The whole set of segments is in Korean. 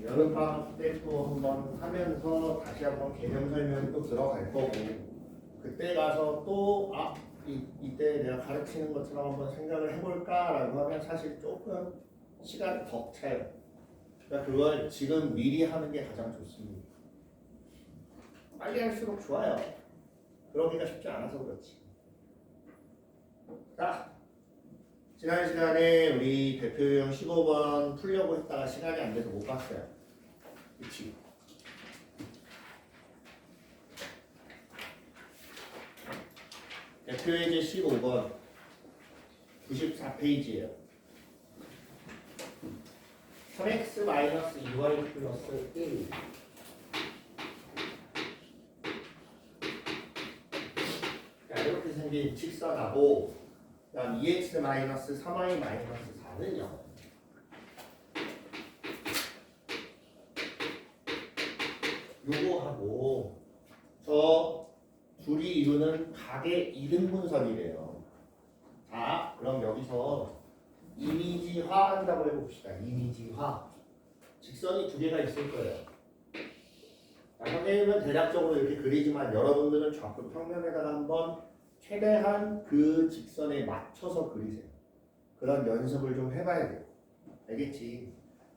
여름방학 때 또 한번 하면서 다시 한번 개념 설명이 또 들어갈 거고 그때 가서 또 이때 내가 가르치는 것처럼 한번 생각을 해볼까라고 하면 사실 조금 시간이 벅차요. 그러니까 그걸 지금 미리 하는 게 가장 좋습니다. 빨리 할수록 좋아요. 그러기가 쉽지 않아서 그렇지. 자, 지난 시간에 우리 대표 유형 15번 풀려고 했다가 시간이 안 돼서 못 봤어요. 그치? 대표 예제 15번 94페이지예요. 3x-2y 플러스 1 자, 이렇게 생긴 직선하고 그 다음 2x-3y-4는요 요거하고 저 둘이 이루는 각의 이등분선이래요. 자, 그럼 여기서 이미지화 한다고 해봅시다. 이미지화. 직선이 두 개가 있을 거예요. 자, 선생님은 대략적으로 이렇게 그리지만 여러분들은 좌표 평면에다가 한번 최대한 그 직선에 맞춰서 그리세요. 그런 연습을 좀 해봐야 돼요. 알겠지?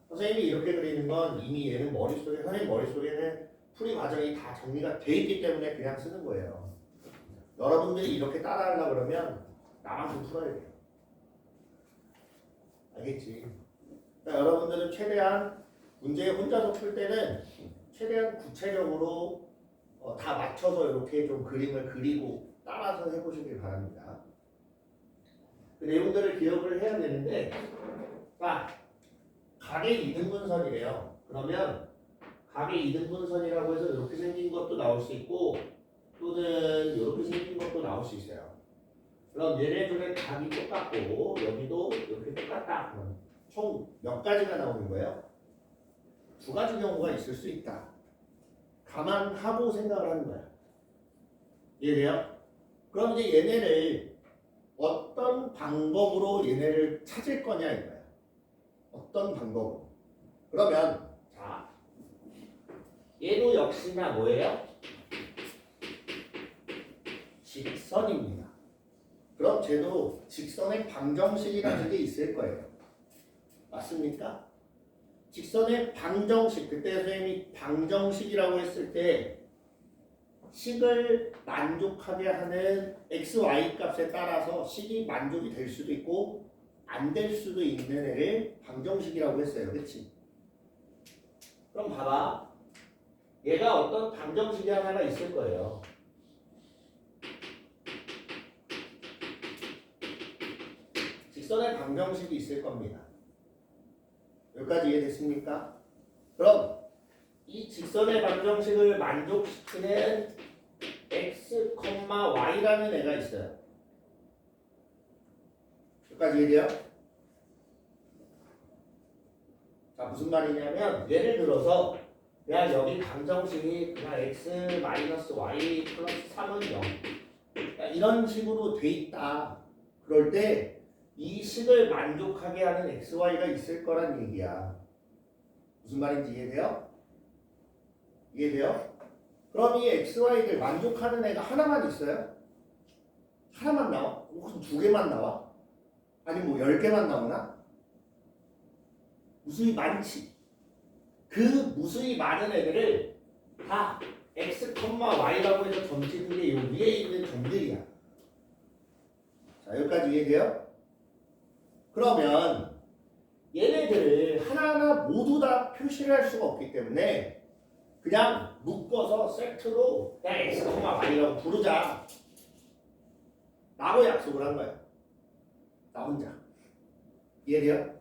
선생님이 이렇게 그리는 건 이미 얘는 머릿속에, 선생님 머릿속에는 풀이 과정이 다 정리가 돼 있기 때문에 그냥 쓰는 거예요. 여러분들이 이렇게 따라하려고 그러면 나만 좀 풀어야 돼요. 알겠지? 그러니까 여러분들은 최대한 문제 혼자서 풀 때는 최대한 구체적으로 다 맞춰서 이렇게 좀 그림을 그리고 따라서 해보시길 바랍니다. 그 내용들을 기억을 해야 되는데, 자, 각의 이등분선이래요. 그러면 각의 이등분선이라고 해서 이렇게 생긴 것도 나올 수 있고 또는 이렇게 생긴 것도 나올 수 있어요. 그럼 얘네들의 각이 똑같고 여기도 이렇게 똑같다. 총 몇 가지가 나오는 거예요? 두 가지 경우가 있을 수 있다. 감안하고 생각을 하는 거야. 이해돼요? 그럼 이제 얘네를 어떤 방법으로 얘네를 찾을 거냐 이거야. 어떤 방법으로. 그러면 자, 얘도 역시나 뭐예요? 직선입니다. 그럼 쟤도 직선의 방정식이라는 게 있을 거예요. 맞습니까? 직선의 방정식, 그때 선생님이 방정식이라고 했을 때 식을 만족하게 하는 x, y 값에 따라서 식이 만족이 될 수도 있고 안 될 수도 있는 애를 방정식이라고 했어요. 그치? 그럼 봐봐. 얘가 어떤 방정식이 하나가 있을 거예요. 직선의 방정식이 있을 겁니다. 여기까지 이해됐습니까? 그럼 이 직선의 방정식을 만족시키는 x, y라는 애가 있어요. 여기까지 이해돼요? 자, 무슨 말이냐면 예를 들어서 그냥 여기 방정식이 그냥 x-y 플러스 3은 0 이런 식으로 돼 있다. 그럴 때 이 식을 만족하게 하는 xy가 있을 거란 얘기야. 무슨 말인지 이해돼요? 이해돼요? 그럼 이 xy를 만족하는 애가 하나만 있어요? 하나만 나와? 혹시 두 개만 나와? 아니 뭐 10개만 나오나? 무수히 많지. 그 무수히 많은 애들을 다 x, y라고 해서 점 찍은 게 요 위에 있는 점들이야. 자, 여기까지 이해돼요? 그러면 얘네들을 하나하나 모두 다 표시를 할 수가 없기 때문에 그냥 묶어서 세트로 그냥 x, y라고 부르자 라고 약속을 한 거야. 나 혼자. 이해돼요?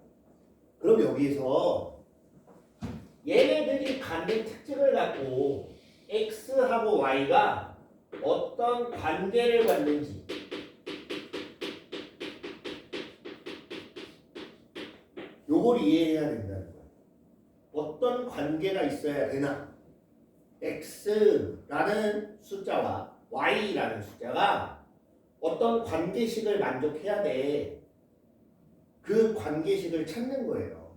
그럼 여기서 얘네들이 갖는 특징을 갖고 x하고 y가 어떤 관계를 갖는지 요걸 이해해야 된다는 거야. 어떤 관계가 있어야 되나? x라는 숫자와 y라는 숫자가 어떤 관계식을 만족해야 돼. 그 관계식을 찾는 거예요.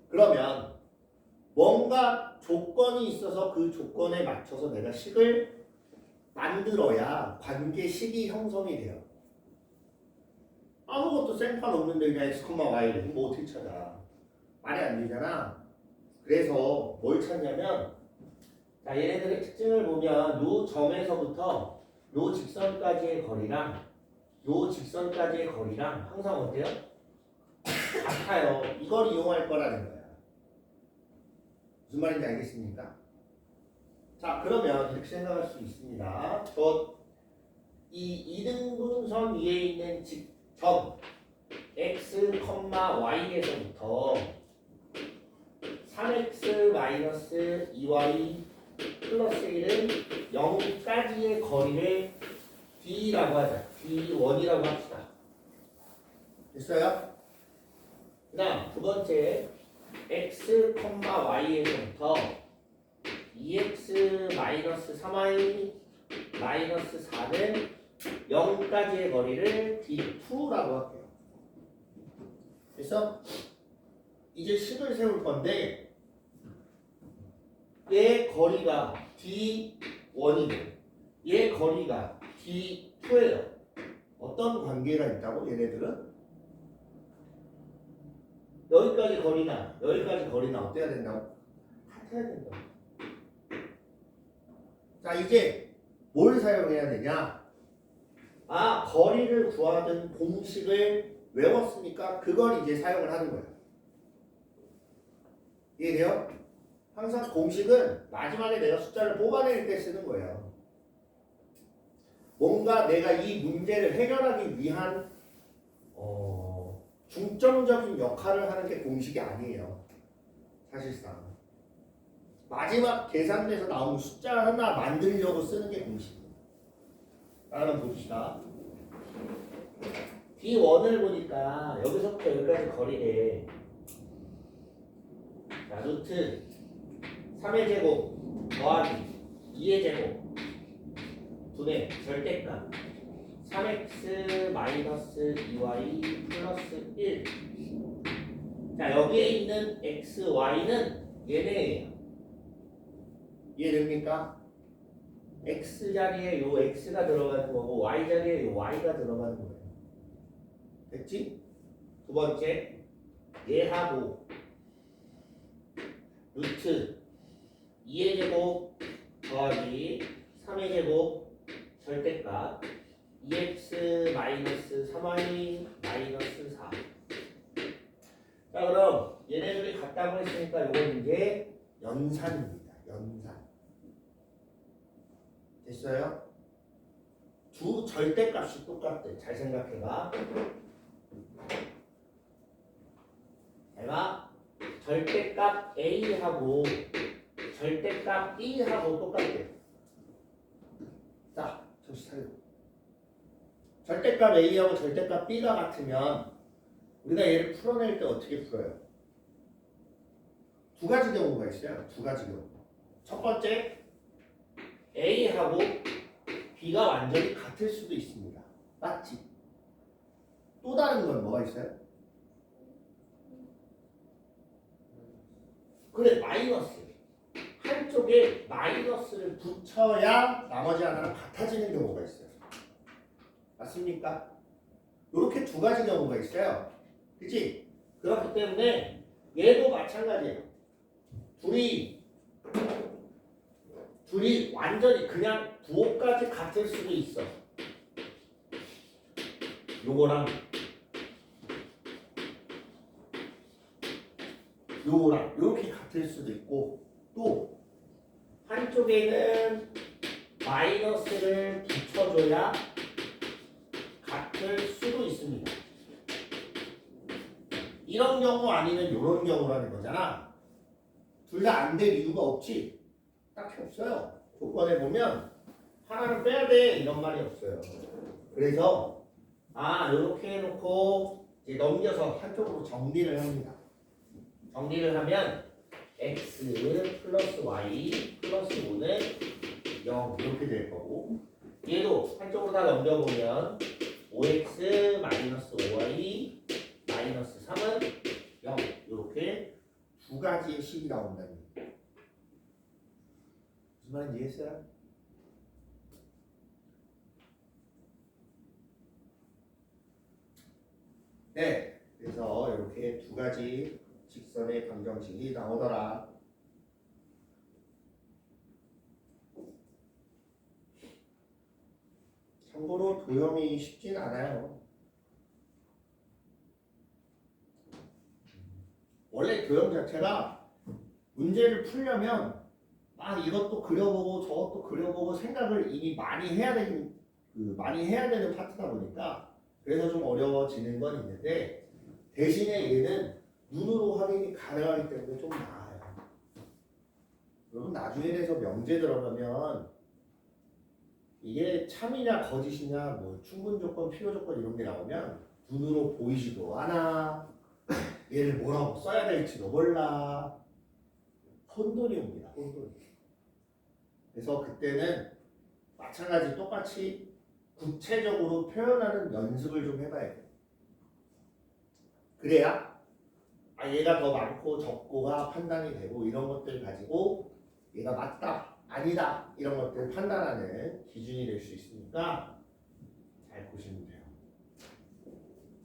그러면 뭔가 조건이 있어서 그 조건에 맞춰서 내가 식을 만들어야 관계식이 형성이 돼요. 아무것도 생판 없는데 그냥 x, y 뭐 어떻게 찾아? 말이 안 되잖아. 그래서 뭘 찾냐면 자, 얘네들의 특징을 보면 요 점에서부터 요 직선까지의 거리랑 요 직선까지의 거리랑 항상 어때요? 같아요. 이걸 이용할 거라는 거야. 무슨 말인지 알겠습니까? 자, 그러면 이렇게 생각할 수 있습니다. 이 2등분선 위에 있는 점 x, y에서부터 3x 2y 플러스 1은 0까지의 거리를 d라고 하자. d1이라고 합시다. 됐어요? 그 다음 두 번째 x, y에서부터 2x 3y 4는 0까지의 거리를 d2라고 할게요. 그래서 이제 식을 세울 건데 얘 거리가 d1이고 얘 거리가 d2예요. 어떤 관계가 있다고 얘네들은? 여기까지 거리나 여기까지 거리나 어때야 된다고? 같아야 된다고. 자, 이제 뭘 사용해야 되냐? 아, 거리를 구하던 공식을 외웠으니까 그걸 이제 사용을 하는 거예요. 이해돼요? 항상 공식은 마지막에 내가 숫자를 뽑아낼 때 쓰는 거예요. 뭔가 내가 이 문제를 해결하기 위한 중점적인 역할을 하는 게 공식이 아니에요. 사실상. 마지막 계산돼서 나온 숫자 하나 만들려고 쓰는 게 공식이에요. 한번 봅시다. D1을 보니까 여기서부터 여기까지 거리래. 자, 루트 3의 제곱 더하기 2의 제곱 분의 절대값 3x 2y 플러스 1. 자, 여기에 있는 x, y는 얘네예요. 이해됩니까? x 자리에 요 x가 들어가는 거고 y 자리에 요 y가 들어가는 거예요. 됐지? 두 번째 얘하고 루트 2의 제곱 더하기 3의 제곱 절대값 2x 3y 4. 자, 그럼 얘네들이 같다고 했으니까 이건 이제 연산입니다. 연산. 됐어요? 두 절대값이 똑같대. 잘 생각해봐. 잘 봐. 절대값 A하고 절대값 B하고 똑같대. 자, 정신 차려. 절대값 A하고 절대값 B가 같으면 우리가 얘를 풀어낼 때 어떻게 풀어요? 두 가지 경우가 있어요. 두 가지 경우. 첫 번째, A하고 B가 완전히 같을 수도 있습니다. 맞지? 또 다른 건 뭐가 있어요? 그래, 마이너스. 한쪽에 마이너스를 붙여야 나머지 하나는 같아지는 경우가 있어요. 맞습니까? 이렇게 두 가지 경우가 있어요. 그치? 그렇기 때문에 얘도 마찬가지예요. 둘이 완전히 그냥 부호까지 같을 수도 있어. 요거랑 이렇게 같을 수도 있고 또 한쪽에는 마이너스를 붙여줘야 같을 수도 있습니다. 이런 경우 아니면 이런 경우라는 거잖아. 둘 다 안 될 이유가 없지? 딱히 없어요. 조건에 보면 하나는 빼야 돼 이런 말이 없어요. 그래서 이렇게 해놓고 이제 넘겨서 한쪽으로 정리를 합니다. 정리를 하면 x 플러스 y 플러스 5는 0 이렇게 될 거고 얘도 한쪽으로 다 넘겨보면 5x 마이너스 5y 마이너스 3은 0 이렇게 두 가지 가지의 식이 나온다는 얘기예요. 무슨 말인지 이해했어요? 네, 그래서 이렇게 두 가지 직선의 방정식이 나오더라. 참고로 도형이 쉽진 않아요. 원래 도형 자체가 문제를 풀려면 이것도 그려보고 저것도 그려보고 생각을 이미 많이 해야 되는 파트다 보니까 그래서 좀 어려워지는 건 있는데 대신에 얘는 눈으로 확인이 가능하기 때문에 좀 나아요. 여러분 나중에 돼서 명제 들어가면 이게 참이냐 거짓이냐 뭐 충분 조건, 필요 조건 이런 게 나오면 눈으로 보이지도 않아. 얘를 뭐라고 써야 될지도 몰라. 혼돈이 옵니다. 혼돈이. 그래서 그때는 마찬가지 똑같이 구체적으로 표현하는 연습을 좀 해봐야 돼요. 그래야 얘가 더 많고 적고가 판단이 되고 이런 것들 가지고 얘가 맞다, 아니다 이런 것들 판단하는 기준이 될 수 있으니까 잘 보시면 돼요.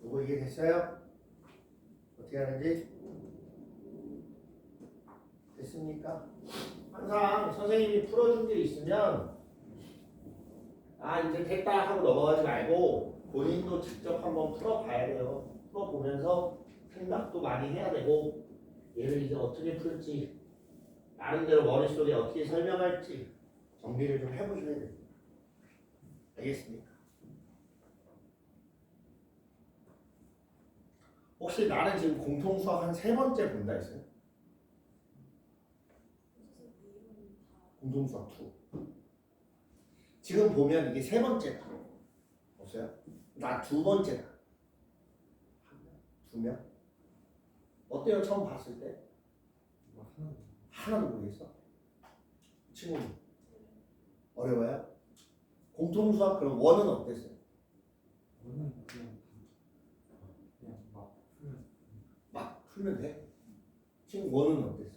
요거 이해됐어요? 어떻게 하는지? 됐습니까? 항상 선생님이 풀어준 게 있으면 이제 됐다 하고 넘어가지 말고 본인도 직접 한번 풀어봐야 돼요. 풀어보면서 생각도 많이 해야 되고 얘를 이제 어떻게 풀지 나름대로 머릿속에 어떻게 설명할지 정리를 좀 해보셔야 됩니다. 알겠습니까? 혹시 나는 지금 공통수학 한 3번째 본다 했어요? 공통수학 2 지금 보면 이게 3번째다 없어요? 나 2번째다 2명? 어때요? 처음 봤을 때? 하나도 모르겠어? 친구는? 어려워요? 공통수학 그럼 원은 어땠어요? 원은 그냥 막 풀면 돼? 친구 원은 어땠어?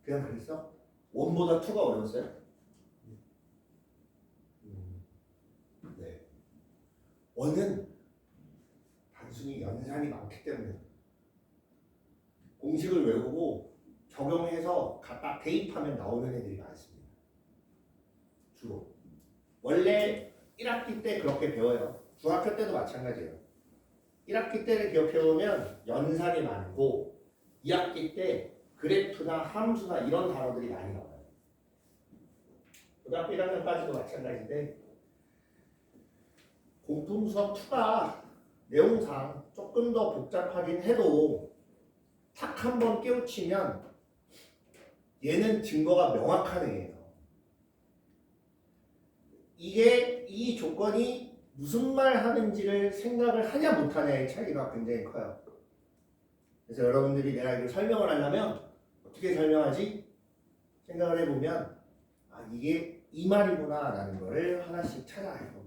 그냥 그랬어? 원보다 2가 어려웠어요? 네. 원은 단순히 연산이 많기 때문에 공식을 외우고 적용해서 갖다 대입하면 나오는 애들이 많습니다. 주로. 원래 1학기 때 그렇게 배워요. 중학교 때도 마찬가지예요. 1학기 때를 기억해보면 연산이 많고 2학기 때 그래프나 함수나 이런 단어들이 많이 나와요. 고등학교 1학년까지도 마찬가지인데 공통수학 2가 내용상 조금 더 복잡하긴 해도 탁 한 번 깨우치면 얘는 증거가 명확한 애예요. 이게 이 조건이 무슨 말 하는지를 생각을 하냐 못하냐의 차이가 굉장히 커요. 그래서 여러분들이 내가 이걸 설명을 하려면 어떻게 설명하지? 생각을 해보면 이게 이 말이구나 라는 거를 하나씩 찾아야 해요.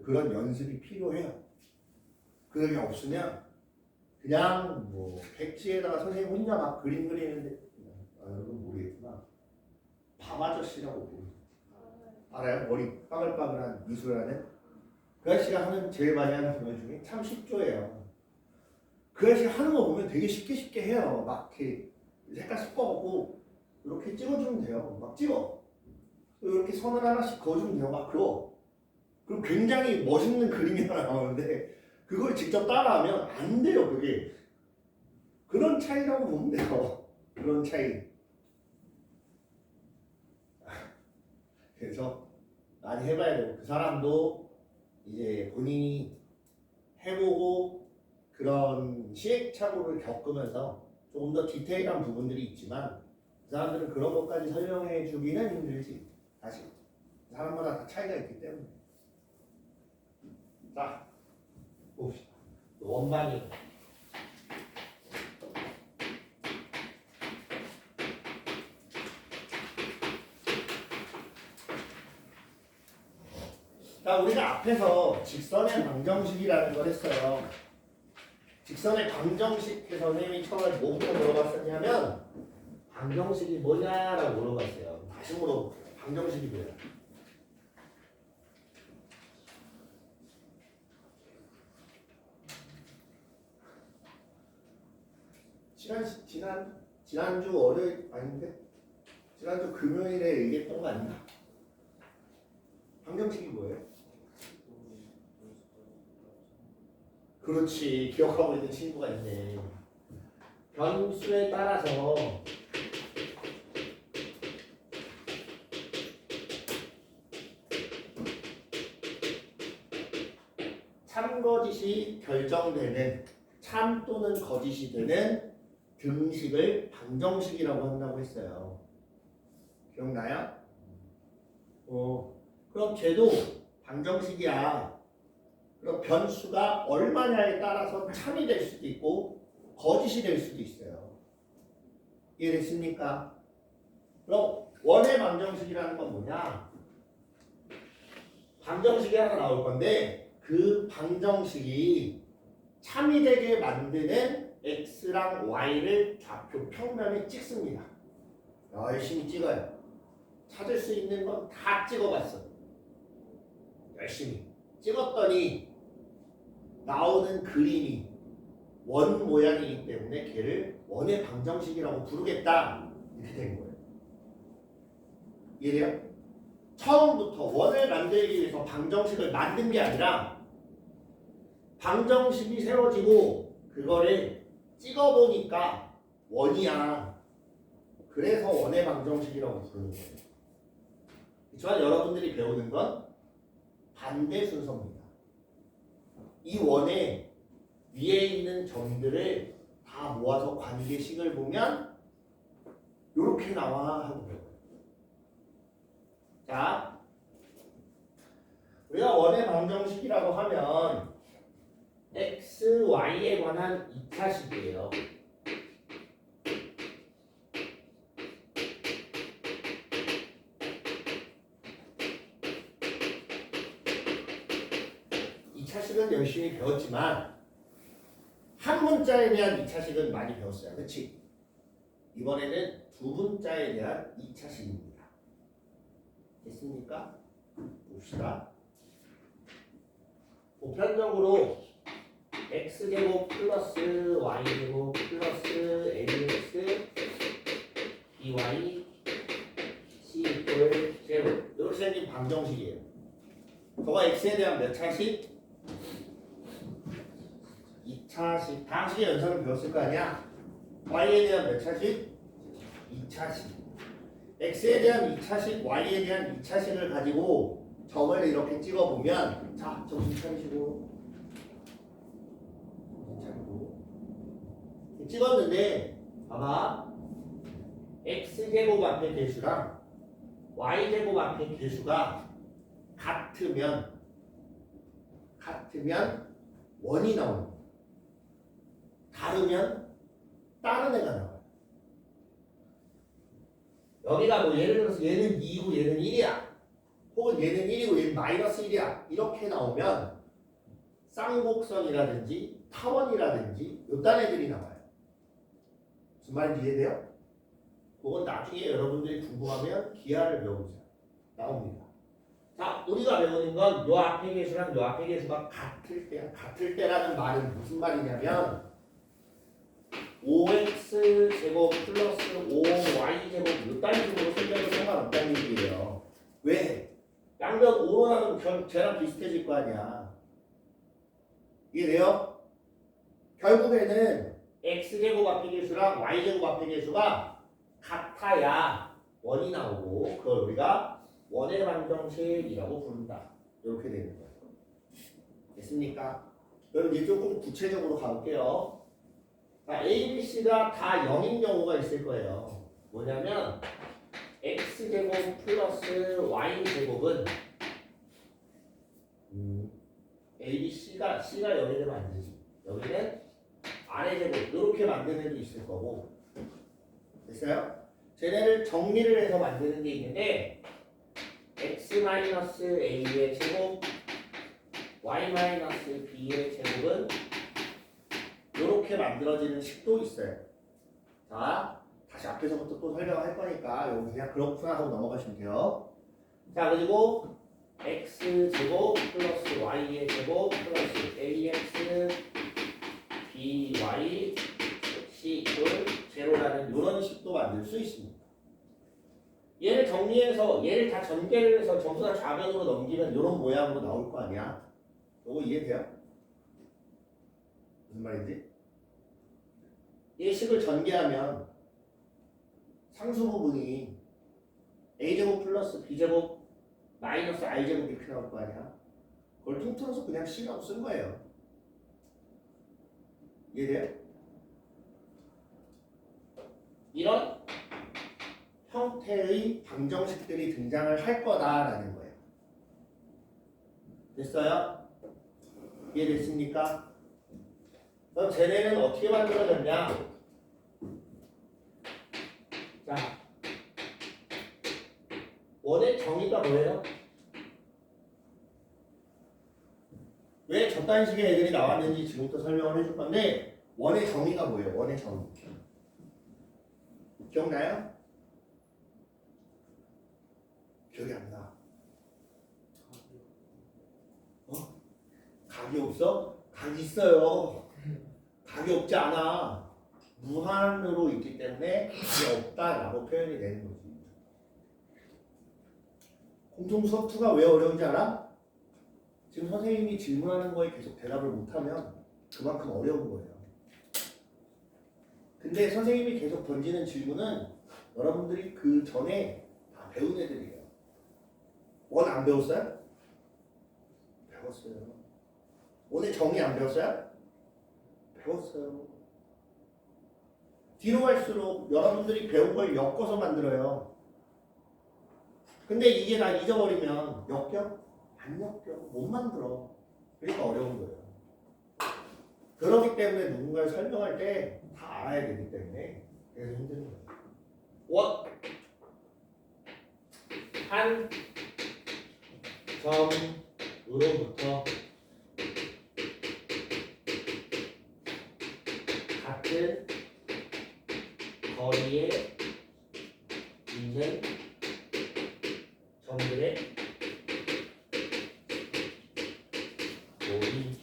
그런 연습이 필요해요. 그런 게 없으면 그냥 뭐 백지에다가 선생님 혼자 막 그림 그리는데 여러분 모르겠구나. 밥 아저씨라고 모르죠. 알아요? 머리 빠글빠글한 미술하는 그 아저씨가 하는 제일 많이 하는 공연 중에 참 쉽죠예요. 그 아저씨 하는 거 보면 되게 쉽게 해요. 막 이렇게 색깔 섞어갖고 이렇게 찍어주면 돼요. 막 찍어. 이렇게 선을 하나씩 그어주면 돼요. 막 그거. 그럼 굉장히 멋있는 그림이 하나 나오는데 그걸 직접 따라하면 안 돼요. 그게. 그런 차이라고 보면 돼요. 그런 차이. 그래서 많이 해봐야 되고 그 사람도 이제 본인이 해보고 그런 시행착오를 겪으면서 조금 더 디테일한 부분들이 있지만 그 사람들은 그런 것까지 설명해 주기는 힘들지. 사실 사람마다 다 차이가 있기 때문에. 자 봅시다. 원반이 자 우리가 앞에서 직선의 방정식이라는 걸 했어요. 직선의 방정식해서 선생님이 처음에 뭐부터 물어봤었냐면 방정식이 뭐냐라고 물어봤어요. 다시 물어볼게요. 방정식이 뭐야? 지난주 월요일 아닌데? 지난주 금요일에 얘기했던 거 아닌가? 방정식이 뭐예요? 그렇지, 기억하고 있는 친구가 있네. 변수에 따라서 참거짓이 결정되는, 참 또는 거짓이 되는 등식을 방정식이라고 한다고 했어요. 기억나요? 그럼 쟤도 방정식이야. 그럼 변수가 얼마냐에 따라서 참이 될 수도 있고 거짓이 될 수도 있어요. 이해됐습니까? 그럼 원의 방정식이라는 건 뭐냐? 방정식이 하나 나올 건데 그 방정식이 참이 되게 만드는 x랑 y를 좌표 평면에 찍습니다. 열심히 찍어요. 찾을 수 있는 건 다 찍어봤어. 열심히 찍었더니 나오는 그림이 원 모양이기 때문에 걔를 원의 방정식이라고 부르겠다. 이렇게 된 거예요. 이해돼요? 처음부터 원을 만들기 위해서 방정식을 만든 게 아니라 방정식이 세워지고 그거를 찍어보니까 원이야. 그래서 원의 방정식이라고 부르는 거예요. 그렇지만 여러분들이 배우는 건 반대 순서입니다. 이 원의 위에 있는 점들을 다 모아서 관계식을 보면 이렇게 나와 하고 배워요. 자, 우리가 원의 방정식이라고 하면 x, y에 관한 2차식이에요. 차식은 열심히 배웠지만 한 문자에 대한 2차식은 많이 배웠어요. 그렇지? 이번에는 두 문자에 대한 2차식입니다. 됐습니까? 봅시다. 보편적으로 x제곱 플러스 y제곱 플러스 mx by c 이퀄 제로 이렇게 생긴 방정식이에요. 저거 x에 대한 몇 차식? 2차식. 방식의 연산을 배웠을 거 아니야? y에 대한 몇 차식? 2차식. x에 대한 2차식, y에 대한 2차식을 가지고 점을 이렇게 찍어보면 자, 정신 차리시고 찍었는데 봐봐. x제곱 앞에 개수랑 y제곱 앞에 개수가 같으면 원이 나오는 거예요. 다르면 다른 애가 나와요. 여기가 뭐 예를 들어서 얘는 2이고 얘는 1이야. 혹은 얘는 1이고 얘는 마이너스 1이야. 이렇게 나오면 쌍곡선이라든지 타원이라든지 요딴 애들이 나와요. 무슨 말인지 이해돼요? 그건 나중에 여러분들이 궁금하면 기하를 배워보세요. 나옵니다. 자, 우리가 배우는 건 요 앞에 개수랑 요 앞에 개수가 같을 때야. 같을 때라는 말은 무슨 말이냐면 5x제곱 플러스 5y제곱 요딴 식으로 생겨도 상관없다는 얘기예요. 왜? 양변 5로 나누면 쟤랑 비슷해질 거 아니야. 이해돼요? 결국에는 x제곱 앞에 개수랑 y제곱 앞에 개수가 같아야 원이 나오고 그걸 우리가 원의 방정식이라고 부른다. 이렇게 되는 거예요. 됐습니까? 그럼 이제 조금 구체적으로 가볼게요. 자, A, B, C가 다 0인 경우가 있을 거예요. 뭐냐면 x제곱 플러스 y제곱은 A, B, C가 0이 되면 안 되지. 여기는 아래 제곱 이렇게 만드는 애도 있을 거고. 됐어요? 쟤네를 정리를 해서 만드는 게 있는데 x-a의 제곱 y-b의 제곱은 이렇게 만들어지는 식도 있어요. 자, 다시 앞에서부터 또 설명할 거니까 이거 그냥 그렇구나 하고 넘어가시면 돼요. 자, 그리고 x제곱 플러스 y의 제곱 플러스 ax by c 이걸 제로라는 이런 식도 만들 수 있습니다. 얘를 정리해서 얘를 다 전개를 해서 전부 다 좌변으로 넘기면 이런 모양으로 나올 거 아니야. 이거 이해돼요? 무슨 말인지? 이 식을 전개하면 상수 부분이 a제곱 플러스 b제곱 마이너스 i제곱 이렇게 나올 거 아니야. 그걸 통틀어서 그냥 c라고 쓴 거예요. 이해돼요? 이런 형태의 방정식들이 등장을 할 거다라는 거예요. 됐어요? 이해됐습니까? 그럼 쟤네는 어떻게 만들어졌냐? 자, 원의 정의가 뭐예요? 왜 저딴 식의 애들이 나왔는지 지금부터 설명을 해줄 건데 원의 정의가 뭐예요? 원의 정의 기억나요? 기억이 안 나. 각이 없어? 각이 있어요. 각이 없지 않아. 무한으로 있기 때문에 각이 없다라고 표현이 되는 거지. 공통수업 2가 왜 어려운지 알아? 지금 선생님이 질문하는 거에 계속 대답을 못하면 그만큼 어려운 거예요. 근데 선생님이 계속 던지는 질문은 여러분들이 그 전에 다 배운 애들이에요. 원 안 배웠어요? 배웠어요. 원의 정의 안 배웠어요? 배웠어요. 뒤로 갈수록 여러분들이 배운 걸 엮어서 만들어요. 근데 이게 다 잊어버리면 엮여? 안 엮여. 못 만들어. 그러니까 어려운 거예요. 그렇기 때문에 누군가를 설명할 때 다 알아야 되기 때문에 그래서 힘든 거예요. 원. 한 점으로부터 같은 거리에 있는 점들의 거리.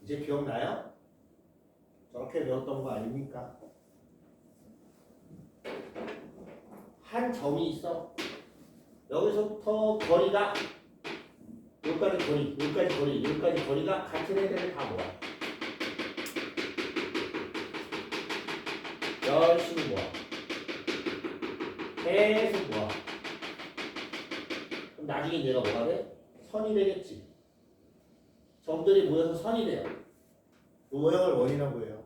이제 기억나요? 저렇게 배웠던 거 아닙니까? 한 점이 있어. 여기서부터 거리가 여기까지 거리, 여기까지 거리, 여기까지 거리가 같은 애들을 다 모아. 열심히 모아. 계속 모아. 그럼 나중에 얘가 뭐가 돼? 선이 되겠지. 점들이 모여서 선이 돼요. 이 모형을 원이라고 해요.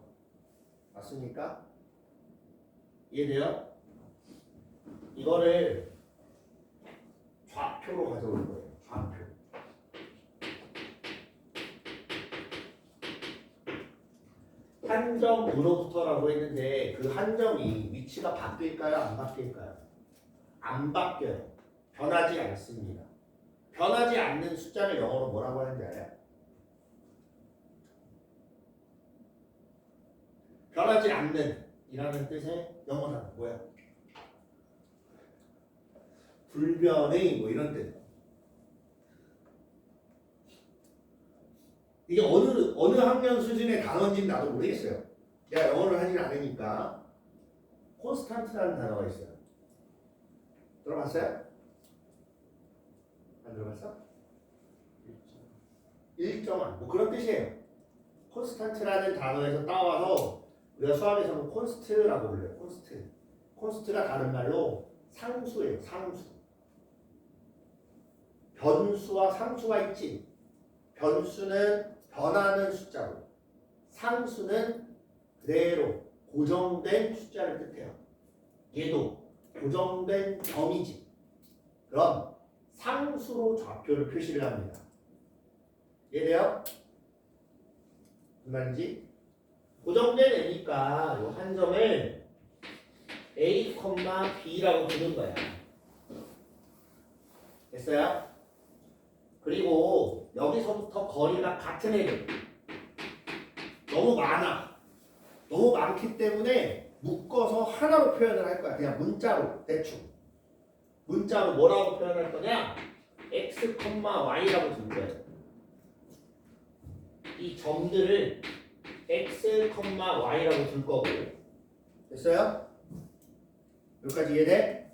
맞습니까? 이해돼요? 이거를 좌표로 가져올 거예요. 좌표. 한 점으로부터라고 했는데 그 한 점이 위치가 바뀔까요? 안 바뀔까요? 안 바뀌어요. 변하지 않습니다. 변하지 않는 숫자를 영어로 뭐라고 하는지 알아요? 변하지 않는 이라는 뜻의 영어 단어 뭐야? 불변의 뭐 이런 뜻. 이게 어느 학년 수준의 단어인지는 나도 모르겠어요. 내가 영어를 하진 않으니까. 콘스탄트라는 단어가 있어요. 들어봤어요? 안 들어봤어? 일정한 뭐 그런 뜻이에요. 콘스탄트라는 단어에서 따와서 우리가 수학에서는 콘스트라고 불러요. 콘스트. 콘스트가 다른 말로 상수예요. 상수. 변수와 상수가 있지. 변수는 변하는 숫자고 상수는 그대로 고정된 숫자를 뜻해요. 얘도 고정된 점이지. 그럼 상수로 좌표를 표시를 합니다. 이해돼요? 무슨 말인지? 고정된 애니까 이 한 점을 A, B라고 부른 거야. 됐어요? 그리고 여기서부터 거리가 같은 애들 너무 많아. 너무 많기 때문에 묶어서 하나로 표현을 할 거야. 그냥 문자로 대충. 문자로 뭐라고 표현할 거냐? x, y라고 줄 거예요. 이 점들을 x, y라고 줄 거고. 됐어요? 여기까지 이해돼?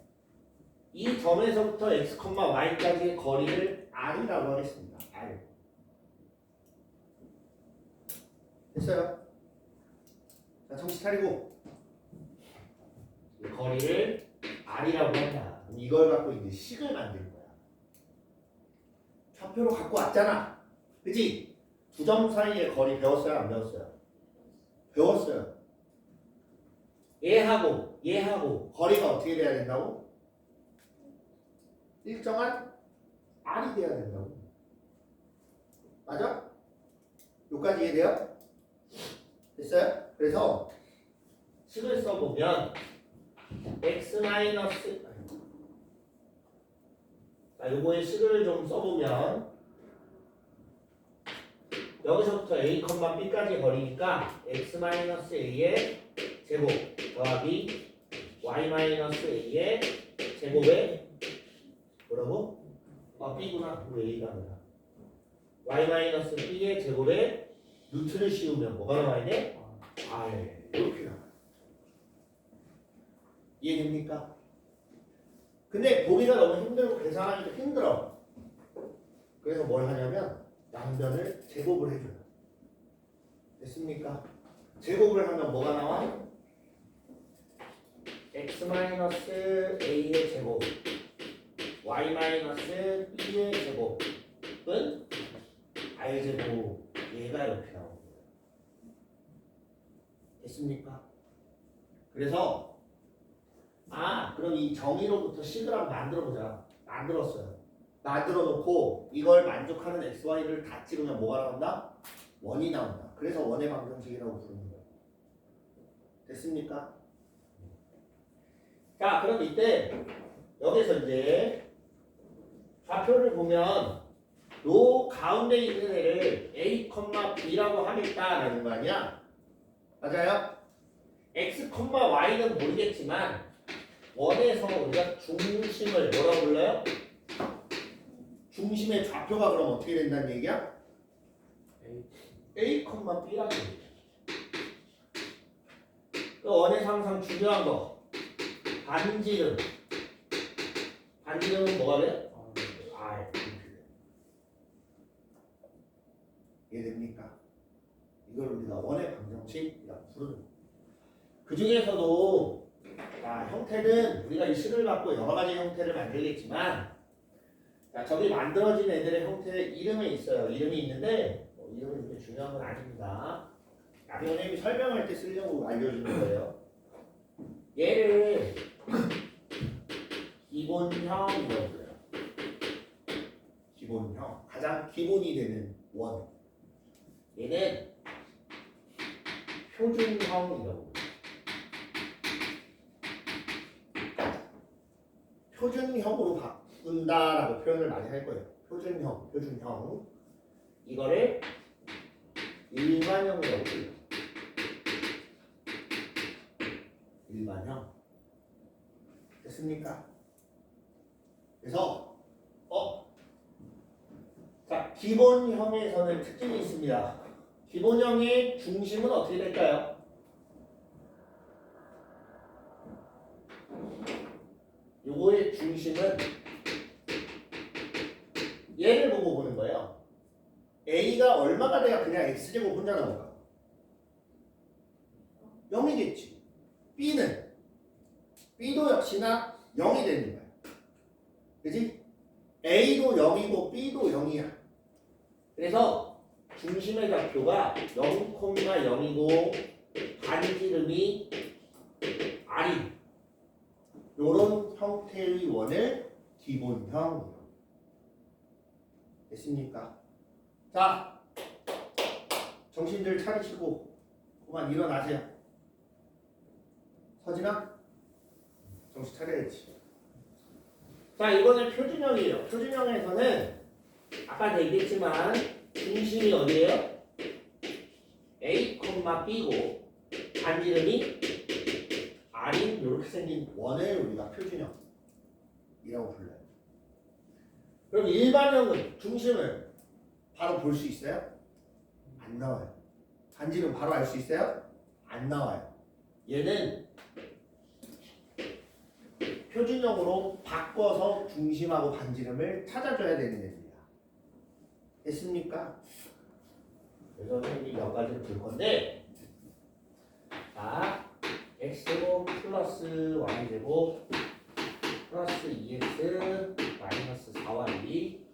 이 점에서부터 x, y까지의 거리를 r이라고 하겠습니다. r. 됐어요? 자, 정신 차리고. 이 거리를 r이라고 한다. 이걸 갖고 이제 식을 만들 거야. 좌표로 갖고 왔잖아. 그치? 두 점 사이의 거리 배웠어요? 안 배웠어요? 배웠어요. 얘하고 거리가 어떻게 돼야 된다고? 일정한 r이 돼야 된다고. 맞아? 여기까지 이해돼요? 됐어요? 그래서 식을 써보면 x 마이너스 요거의 식을 좀 써보면 여기서부터 a, b까지 거리니까 x 마이너스 a의 제곱 더하기 y 마이너스 a의 제곱에 뭐라고? b구나. 왜 a가 아니라 y 마이너스 b의 제곱에 루트를 씌우면 뭐가 나와야 돼? r. 이렇게 나와요. 이해됩니까? 근데 보기가 너무 힘들고 계산하기도 힘들어. 그래서 뭘 하냐면 양변을 제곱을 해줘요. 됐습니까? 제곱을 하면 뭐가 나와? x-a의 제곱 y-b의 제곱은 r제곱. 얘가 이렇게 나오는 거예요. 됐습니까? 그래서 그럼 이 정의로부터 식을 한번 만들어보자. 만들었어요. 만들어 놓고 이걸 만족하는 xy를 다 찍으면 뭐가 나온다? 원이 나온다. 그래서 원의 방정식이라고 부르는 거예요. 됐습니까? 자, 그럼 이때 여기서 이제 좌표를 보면 요 가운데 있는 애를 a, b라고 하겠다라는 거 아니야? 맞아요? x, y는 모르겠지만 원에서 우리가 중심을 뭐라고 불러요? 중심의 좌표가 그럼 어떻게 된다는 얘기야? a, b라는 얘기야. 그 원에서 항상 중요한 거 반지름. 반지름은 뭐가 돼? r. 이해됩니까? 이걸 우리가 원의 방정식이라고 부르는 거야. 그 중에서도 형태는 우리가 이 식을 갖고 여러 가지 형태를 만들겠지만 저기 만들어진 애들의 형태의 이름이 있어요. 이름이 있는데 이름은 그렇게 중요한 건 아닙니다. 선생님이 설명할 때 쓰려고 알려주는 거예요. 얘를 기본형이라고 불러요. 기본형. 가장 기본이 되는 원. 얘는 표준형이라고 불러요. 표준형으로 바꾼다라고 표현을 많이 할 거예요. 표준형. 이거를 일반형이라고 불러요. 일반형. 됐습니까? 그래서 자, 기본형에서는 특징이 있습니다. 기본형의 중심은 어떻게 될까요? 요거의 중심은 얘를 보고 보는 거예요. a가 얼마가 돼야 그냥 x제곱 혼자 나올까? 0이겠지. b도 역시나 0이 되는 거야. 그지? a도 0이고 b도 0이야. 그래서 중심의 좌표가 0,0이고 반지름이 r이 요런 형태의 원을 기본형. 됐습니까? 자, 정신들 차리시고 그만 일어나세요. 서진아, 정신 차려야지. 자, 이거는 표준형이에요. 표준형에서는 아까 얘기했지만 중심이 어디예요? A, B고 반지름이 R인 이렇게 생긴 원을 우리가 표준형이라고 불러요. 그럼 일반형은 중심을 바로 볼 수 있어요? 안 나와요. 반지름 바로 알 수 있어요? 안 나와요. 얘는 표준형으로 바꿔서 중심하고 반지름을 찾아줘야 되는 애들이야. 됐습니까? 그래서 선생님이 몇 가지를 볼 건데, 자, x제곱 플러스 y제곱 플러스 2x 마이너스 4y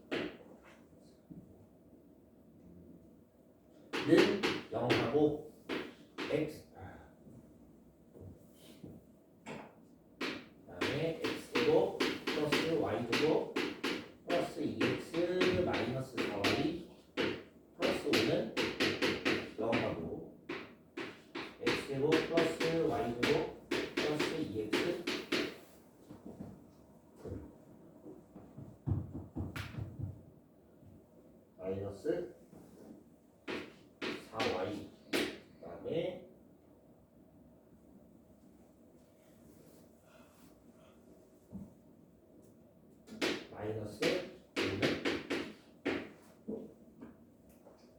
는 0하고 x 그다음에 x제곱 플러스 y제곱 플러스 2x 마이너스 4y 플러스 5는 0하고 x제곱 플러스 y제곱 플러스 2x 마이너스 4y 그다음에 마이너스 5는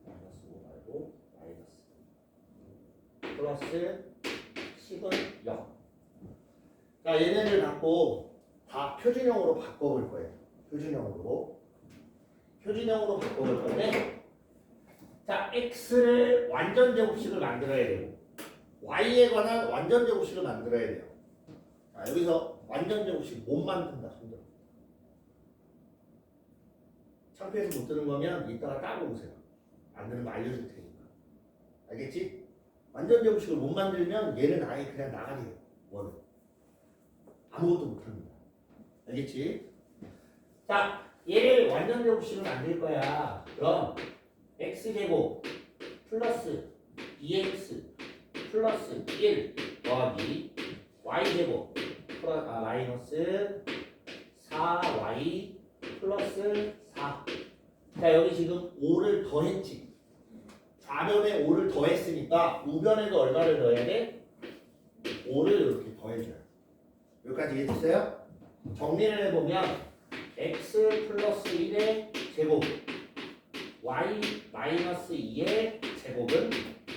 마이너스 5 말고 마이너스 플러스 10은 0. 자, 얘네를 갖고 다 표준형으로 바꿔볼 거예요. 표준형으로 바꿔볼 건데, 자, x를 완전 제곱식을 만들어야 되고 y에 관한 완전 제곱식을 만들어야 돼요. 자, 여기서 완전 제곱식 못 만든다 손들어. 창피해서 못 드는 거면 이따가 따고 오세요. 만드는 거 알려줄 테니까. 알겠지? 완전 제곱식을 못 만들면 얘는 아예 그냥 나가리요. 원은 아무것도 못합니다. 알겠지? 자, 얘를 완전 제곱식을 만들 거야. 그럼 x제곱 플러스 2x 플러스 1 더하기 y제곱 마이너스 4y 플러스 4. 자, 여기 지금 5를 더했지. 좌변에 5를 더했으니까 우변에도 얼마를 더해야 돼? 5를 이렇게 더해줘요. 여기까지 이해됐어요? 정리를 해보면 x 플러스 1의 제곱 y 마이너스 2의 제곱은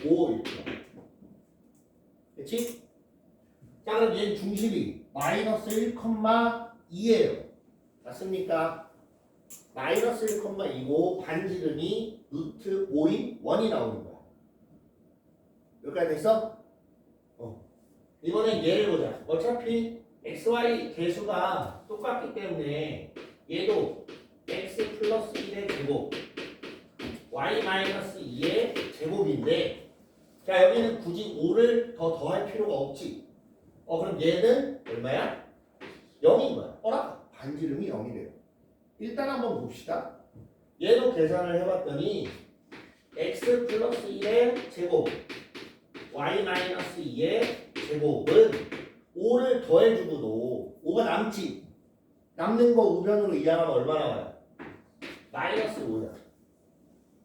5 이렇게. 그렇지? 자, 그럼 얘는 중심이 마이너스 1,2예요. 맞습니까? 마이너스 1,2고 반지름이 루트 5인 1이 나오는 거야. 여기까지 됐어? 이번엔 얘를 보자. 어차피 xy 개수가 똑같기 때문에 얘도 x 플러스 1의 제곱 y 마이너스 2의 제곱인데, 자, 여기는 굳이 5를 더 더할 필요가 없지. 그럼 얘는 얼마야? 0인 거야. 어라? 반지름이 0이 돼요. 일단 한번 봅시다. 얘도 계산을 해봤더니 x 플러스 1의 제곱 y 마이너스 2의 제곱은 5를 더해주고도 5가 남지. 남는 거 우변으로 이항하면 얼마 나와요? 마이너스 5야.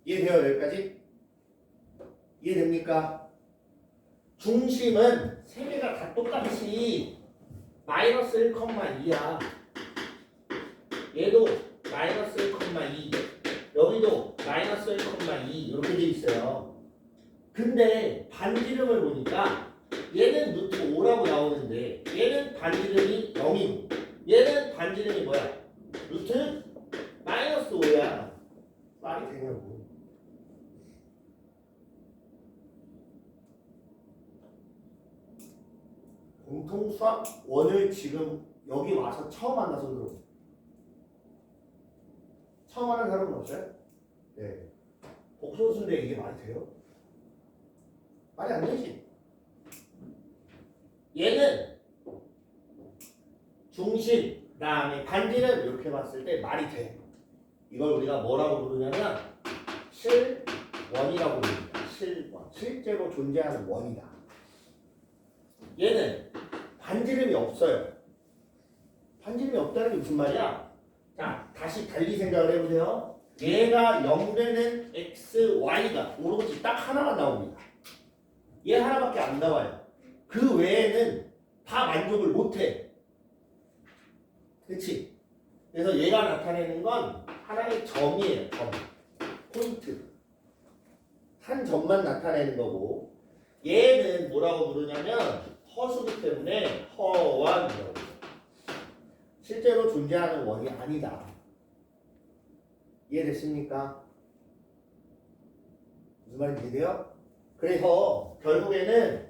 이해돼요? 여기까지? 이해됩니까? 중심은 세 개가 다 똑같이 마이너스 1,2야. 얘도 마이너스 1,2, 여기도 마이너스 1,2 이렇게 돼 있어요. 근데 반지름을 보니까 얘는 루트 5라고 나오는데 얘는 반지름이 0이고 얘는 반지름이 뭐야? 루트 마이너스 5야. 말이 되냐고. 공통수학 원을 지금 여기 와서 처음 만나서 들어. 처음 하는 사람은 없어요? 네. 복소수인데 이게 말이 돼요? 말이 안 되지. 얘는 중심, 그다음에 반지름 이렇게 봤을 때 말이 돼. 이걸 우리가 뭐라고 부르냐면 실원이라고 부릅니다. 실원. 실제로 존재하는 원이다. 얘는 반지름이 없어요. 반지름이 없다는 게 무슨 말이야? 자, 다시 달리 생각을 해보세요. 얘가 0 되는 x, y가 오로지 딱 하나만 나옵니다. 얘 하나밖에 안 나와요. 그 외에는 다 만족을 못해. 그치? 그래서 얘가 나타내는 건 하나의 점이에요. 점. 포인트. 한 점만 나타내는 거고 얘는 뭐라고 부르냐면 허수기 때문에 허원이라고. 실제로 존재하는 원이 아니다. 이해됐습니까? 무슨 말인지 이해돼요? 그래서 결국에는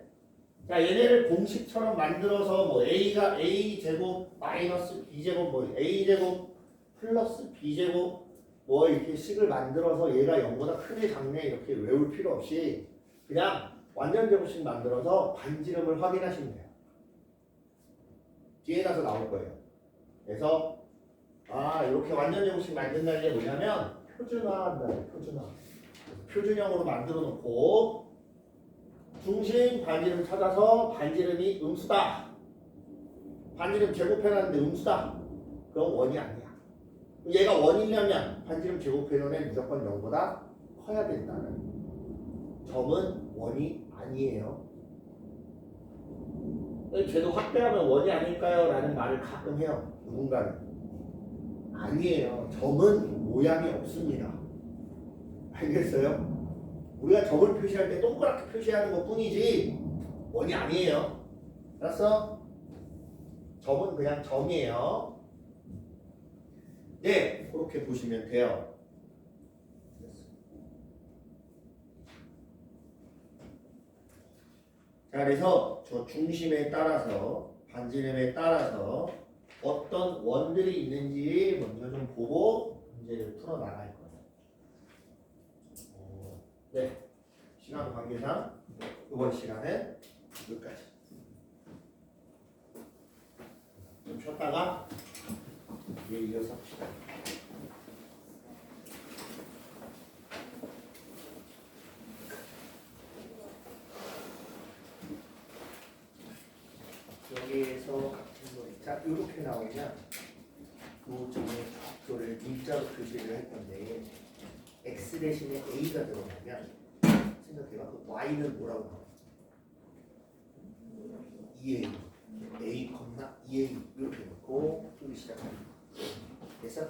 자 얘네를 공식처럼 만들어서 뭐 a가 a 제곱 마이너스 b 제곱 뭐 a 제곱 플러스 b 제곱 뭐 이렇게 식을 만들어서 얘가 0보다 크게 작네 이렇게 외울 필요 없이 그냥 완전 제곱식 만들어서 반지름을 확인하시면 돼요. 뒤에 가서 나올 거예요. 그래서 이렇게 완전 제곱식 만든다는 게 뭐냐면 표준화한다는 표준화. 표준형으로 만들어 놓고 중심 반지름 찾아서 반지름이 음수다. 반지름 제곱해놨는데 음수다. 그럼 원이 아니야. 얘가 원이냐면 반지름 제곱해놓으면 무조건 0보다 커야 된다는. 점은 원이 아니에요. 쟤도 확대하면 원이 아닐까요? 라는 말을 가끔 해요. 누군가는. 아니에요. 점은 모양이 없습니다. 알겠어요? 우리가 점을 표시할 때 동그랗게 표시하는 것 뿐이지 원이 아니에요. 알았어? 점은 그냥 점이에요. 네, 그렇게 보시면 돼요. 자, 그래서 저 중심에 따라서 반지름에 따라서 어떤 원들이 있는지 먼저 좀 보고 문제를 풀어 나갈 거예요. 네, 시간 관계상 이번 시간은 여기까지. 좀 쉬었다가 이어서 합시다. 여기에서 같은 거, 자 이렇게 나오면 그 점의 좌표를 일자로 표시를 할 건데 x 대신에 a가 들어가면 생각해봐. 그 y는 뭐라고 나와? 2a, a, 2a 이렇게 놓고 풀기 시작합니다. 됐어?